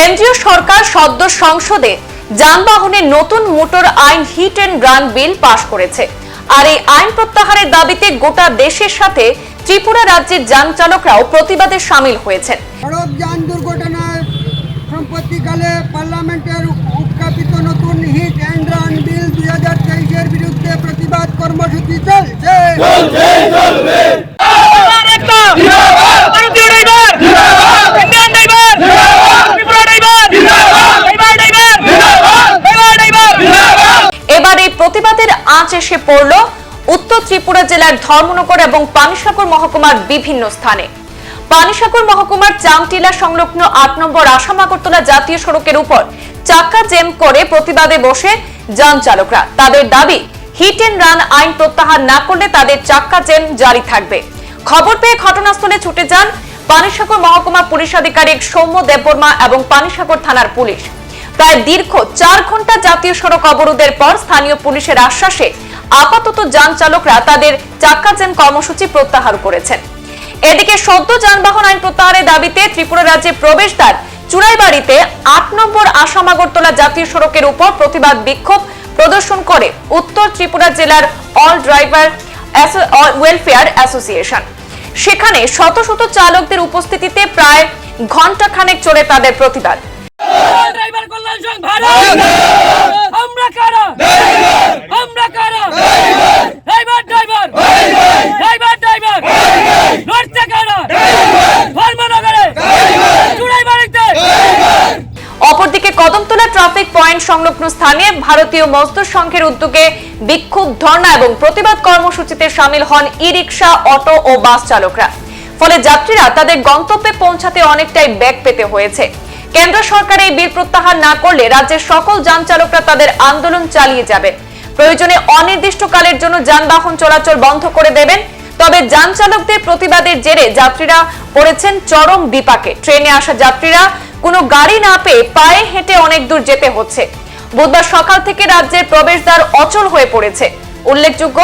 কেন্দ্রীয় সরকার সদ্য সংসদে যানবাহনের নতুন মোটর আইন হিট এন্ড রান বিল পাশ করেছে। আর এই আইন প্রত্যাহারের দাবিতে গোটা দেশের সাথে ত্রিপুরা রাজ্যের যান চালকরাও প্রতিবাদে সামিল হয়েছেন। সড়ক যান দুর্ঘটনায় সম্প্রতিকালে পার্লামেন্টের উত্থাপিত নতুন হিট এন্ড রান বিল 2023-এর বিরুদ্ধে প্রতিবাদ কর্মসূচি চলছে। এবার এই প্রতিবাদের আঁচ এসে পড়ল উত্তর ত্রিপুরা জেলার ধর্মনগর এবং পানিসাগর মহকুমার বিভিন্ন স্থানে। পানিসাগর মহকুমার চামটিলা সংলগ্ন 8 নম্বর আসাম আগরতলা জাতীয় সড়কের উপর চাক্কা জ্যাম করে প্রতিবাদে বসে যান চালকরা। তাদের দাবি, হিট এন্ড রান আইন প্রত্যাহার না করলে তাদের চাক্কা জ্যাম জারি থাকবে। খবর পেয়ে ঘটনাস্থলে ছুটে যান পানিসাগর মহকুমা পুলিশ আধিকারিক সৌম্য দেববর্মা এবং পানিসাগর থানার পুলিশ। প্রায় দীর্ঘ 4 ঘন্টা জাতীয় সড়ক অবরোধের পর স্থানীয় পুলিশের আশ্বাসে আপাতত যান চালকরা তাদের চাক্কা জ্যাম কর্মসূচি প্রত্যাহার করেছেন। এদিকে সদ্য যানবাহন আইন প্রত্যাহারের দাবিতে ত্রিপুরা রাজ্যে প্রবেশদ্বার চুরাইবাড়িতে 8 নম্বর আসাম আগরতলা জাতীয় সড়কের উপর প্রতিবাদ বিক্ষোভ প্রদর্শন করে উত্তর ত্রিপুরা জেলার অল ড্রাইভার ওয়েলফেয়ার অ্যাসোসিয়েশন। সেখানে শত শত চালকদের উপস্থিতিতে প্রায় ঘন্টা খানেক চলে তাদের প্রতিবাদ। ড্রাইভার কল্যাণ সংঘ ভারত আমরা কারা আমরা কারা ড্রাইভার ড্রাইভার ড্রাইভার ড্রাইভার নড়তে কারা ধর্মনগরে চুড়াইবাড়িতে। অপরদিকে কদমতলা ট্রাফিক পয়েন্ট সংলগ্ন স্থানে ভারতীয় মজদুর সংঘের উদ্যোগে বিক্ষোভ, ধর্ণা এবং প্রতিবাদ কর্মসূচিতে সামিল হন ই রিক্সা, অটো ও বাস চালকরা। ফলে যাত্রীরা তাদের গন্তব্যে পৌঁছাতে অনেকটাই বেগ পেতে হয়েছে। কেন্দ্র সরকার এই বিল প্রত্যাহার না করলে রাজ্যের সকল যান চালকরা তাদের আন্দোলন চালিয়ে যাবেন। প্রয়োজনে অনির্দিষ্টকালের জন্য যানবাহন চলাচল বন্ধ করে দেবেন। তবে যান চালকদের প্রতিবাদের জেরে যাত্রীরা পড়েছেন চরম বিপাকে। ট্রেনে আসা যাত্রীরা কোনো গাড়ি না পেয়ে পায়ে হেঁটে অনেক দূর যেতে হচ্ছে। বুধবার সকাল থেকে রাজ্যের প্রবেশদ্বার অচল হয়ে পড়েছে। উল্লেখযোগ্য,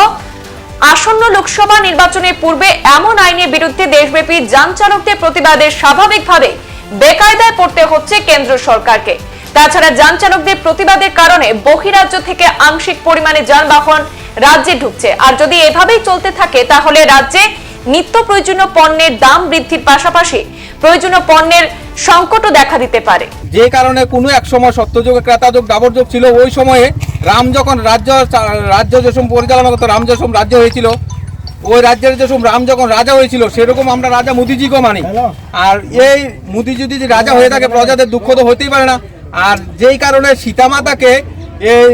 আসন্ন লোকসভা নির্বাচনের পূর্বে এমন আইনের বিরুদ্ধে দেশব্যাপী যান চালকদের প্রতিবাদে স্বাভাবিকভাবে বেকায়দায় পড়তে হচ্ছে কেন্দ্র সরকারকে। তাছাড়া যান চালকদের প্রতিবাদের কারণে বহিরাজ্য থেকে আংশিক পরিমাণে যানবাহন রাজ্যে ঢুকছে। আর যদি এভাবেই চলতে থাকে তাহলে রাজ্যে নিত্য প্রয়োজনীয় পণ্যের দাম বৃদ্ধির পাশাপাশি প্রয়োজনীয় পণ্যের সংকটও দেখা দিতে পারে। যে কারণে কোনো এক সময় সত্যযুগ, ক্রেতাযুগ, দাবরযুগ ছিল। ওই সময়ে রাম যখন রাজ্য যেসব পরিচালনা করতো, রাম যেসব রাজ্য হয়েছিল, ওই রাজ্যের যেসব রাম যখন রাজা হয়েছিল সেরকম আমরা রাজা মোদিজিকে মানি। আর এই মোদি যদি রাজা হয়ে থাকে প্রজাদের দুঃখ তো হতেই পারে না। আর যেই কারণে সীতামাতাকে এই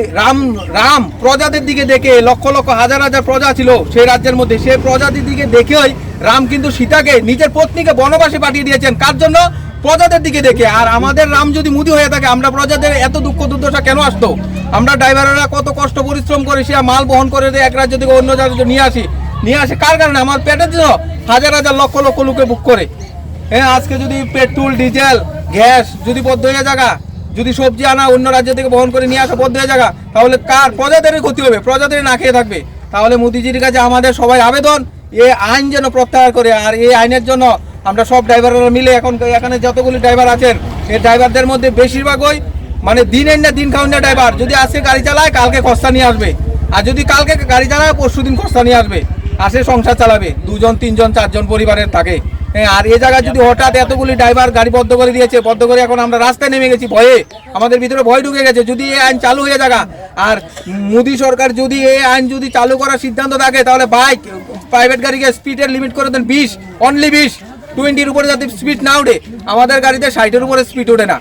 রাম প্রজাদের দিকে দেখে, লক্ষ লক্ষ হাজার হাজার প্রজা ছিল সেই রাজ্যের মধ্যে, সেই প্রজাদের দিকে দেখেই রাম কিন্তু সীতাকে নিজের পত্নীকে বনবাসে পাঠিয়ে দিয়েছেন। কার জন্য? প্রজাদের দিকে দেখে। আর আমাদের রাম যদি মোদি হয়ে থাকে, আমরা প্রজাদের এত দুঃখ দুর্দশা কেন আসতো? আমরা ড্রাইভাররা কত কষ্ট পরিশ্রম করে সে মাল বহন করে এক রাজ্য থেকে অন্য রাজ্যে নিয়ে আসে কার কারণে? আমার পেটের জন্য। হাজার হাজার লক্ষ লক্ষ লোকে বুক করে। হ্যাঁ, আজকে যদি পেট্রোল, ডিজেল, গ্যাস যদি বন্ধ হয়ে জায়গা, যদি সবজি আনা অন্য রাজ্য থেকে বহন করে নিয়ে আসা বন্ধ হয়ে জায়গা, তাহলে কার? প্রজাদেরই ক্ষতি হবে, প্রজাদের না খেয়ে থাকবে। তাহলে মোদিজির কাছে আমাদের সবাই আবেদন, এই আইন যেন প্রত্যাহার করে। আর এই আইনের জন্য আমরা সব ড্রাইভাররা মিলে, এখন এখানে যতগুলি ড্রাইভার আছেন, এই ড্রাইভারদের মধ্যে বেশিরভাগই মানে দিনের না দিন খাওয়া ড্রাইভার। যদি আজকে গাড়ি চালায়, কালকে খরচা নিয়ে আসবে। আর যদি কালকে গাড়ি চালায়, পরশু দিন খরচা নিয়ে আসবে। আসে সংসার চালাবে, 2 জন 3 জন 4 জন পরিবারের থাকে। আর এই জায়গায় যদি হঠাৎ এতগুলি ড্রাইভার গাড়ি বন্ধ করে দিয়েছে, বন্ধ করে এখন আমরা রাস্তায় নেমে গেছি ভয়ে, আমাদের ভিতরে ভয় ঢুকে গেছে। যদি এই আইন চালু হয়ে যাগা, আর মোদি সরকার যদি এই আইন যদি চালু করার সিদ্ধান্ত থাকে, তাহলে বাইক, প্রাইভেট গাড়িকে স্পিডের লিমিট করে দেন 20, অনলি 20, 20-র উপরে যাতে স্পিড না উঠে। আমাদের গাড়িতে 60-এর উপরে স্পিড ওঠে না।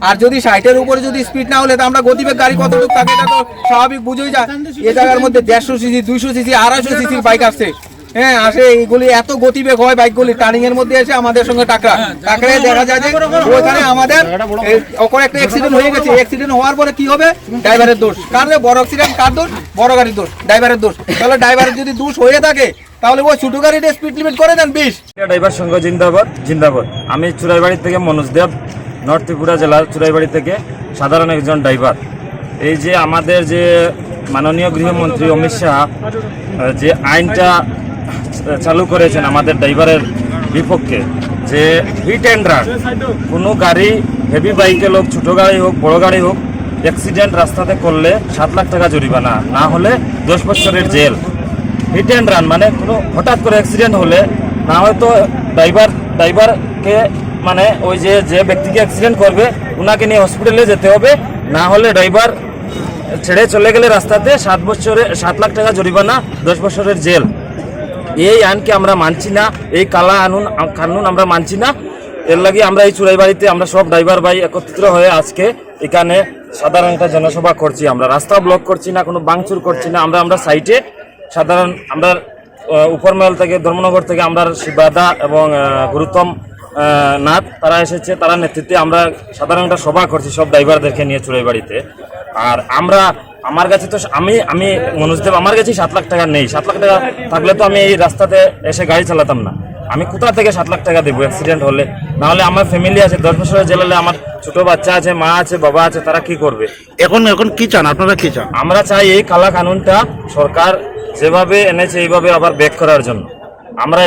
আর যদি 60-এর উপরে যদি স্পিড না হলে, তো আমরা গতিবেগ গাড়ি কতটুকু থাকে এটা তো স্বাভাবিক বুঝেই যায়। এই জায়গার মধ্যে 150 সিসি, 200 সিসি, 250 সিসির বাইক আসছে। হ্যাঁ, আসে এইগুলি এত গতিবেগ হয় বাইকগুলি, টার্নিং এর মধ্যে এসে আমাদের সঙ্গে টাকরায় দেখা যায় যে ওইখানে আমাদের ওখানে একটা অ্যাক্সিডেন্ট হয়ে গেছে। অ্যাক্সিডেন্ট হওয়ার পরে কি হবে? ড্রাইভারের দোষ। কারণ বড় অ্যাক্সিডেন্ট কার দোষ? বড় গাড়ির দোষ, ড্রাইভারের দোষ। তাহলে ড্রাইভারের যদি দোষ হয়ে থাকে, তাহলে ওই ছোট গাড়িতে স্পিড লিমিট করে দেন 20। ড্রাইভার সংঘ জিন্দাবাদ জিন্দাবাদ। আমি চুরাইবাড়ি থেকে মনোজ দেব, নর্থ ত্রিপুরা জেলার চুরাইবাড়ি থেকে সাধারণ একজন ড্রাইভার। এই যে আমাদের যে মাননীয় গৃহমন্ত্রী অমিত শাহ যে আইনটা চালু করেছেন আমাদের ড্রাইভারের বিপক্ষে, যে হিট অ্যান্ড রান, কোনো গাড়ি হেভি বাইকের হোক, ছোটো গাড়ি হোক, বড় গাড়ি হোক, অ্যাক্সিডেন্ট রাস্তাতে করলে 7 লাখ টাকা জরিমানা, না হলে 10 বছরের জেল। হিট অ্যান্ড রান মানে কোনো হঠাৎ করে অ্যাক্সিডেন্ট হলে না হয়তো ড্রাইভারকে মানে ওই যে ব্যক্তিকে অ্যাক্সিডেন্ট করবে ওনাকে নিয়ে হসপিটালে যেতে হবে, না হলে ড্রাইভার ছেড়ে চলে গেলে রাস্তাতে 7 লাখ টাকা জরিমানা, 10 বছরের জেল। এই আইনকে আমরা মানছি না, এই কানুন আমরা মানছি না। এর লাগে আমরা এই চুরাইবাড়িতে আমরা সব ড্রাইভার ভাই একত্রিত হয়ে আজকে এখানে সাধারণ একটা জনসভা করছি। আমরা রাস্তা ব্লক করছি না, কোনো ভাঙচুর করছি না, আমরা সাইটে সাধারণ আমরা উপরমহল থেকে ধর্মনগর থেকে আমরা শিবাদা এবং গুরুত্তম নাথ তারা এসেছে, তারা নেতৃত্বে আমরা সাধারণ একটা সভা করছি সব ড্রাইভারদেরকে নিয়ে চুরাইবাড়িতে। আর আমার কাছে তো আমি মনোজদেব, আমার কাছে 7 লাখ টাকা নেই। 7 লাখ টাকা থাকলে তো আমি এই রাস্তাতে এসে গাড়ি চালাতাম না। আমি কোথা থেকে 7 লাখ টাকা দেবো অ্যাক্সিডেন্ট হলে? না হলে আমার ফ্যামিলি আছে, 10 বছরের জেল হলে আমার ছোট বাচ্চা আছে, মা আছে, বাবা আছে, তারা কি করবে? এখন কি চান আপনারা, কি চান? আমরা চাই এই কালা কানুনটা সরকার যেভাবে এনেছে এইভাবে আবার ব্যাক করার জন্য। আমরা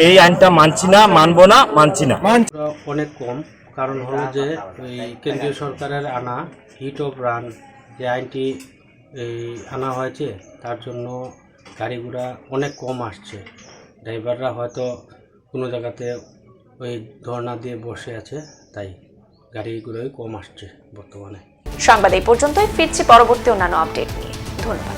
এই আইনটা মানছি না, মানবো না, মানছি না। অনেক কম, কারণ হলো যে ওই কেন্দ্রীয় সরকারের আনা হিট অফ রান যে আইনটি আনা হয়েছে, তার জন্য গাড়ি ঘোড়া অনেক কম আসছে। ড্রাইভাররা হয়তো কোনো জায়গাতে ওই ধর্ণা দিয়ে বসে আছে, তাই গাড়িগুলোই কম আসছে বর্তমানে। সংবাদ এই পর্যন্তই, ফিরছি পরবর্তী অন্যান্য আপডেট নিয়ে। ধন্যবাদ।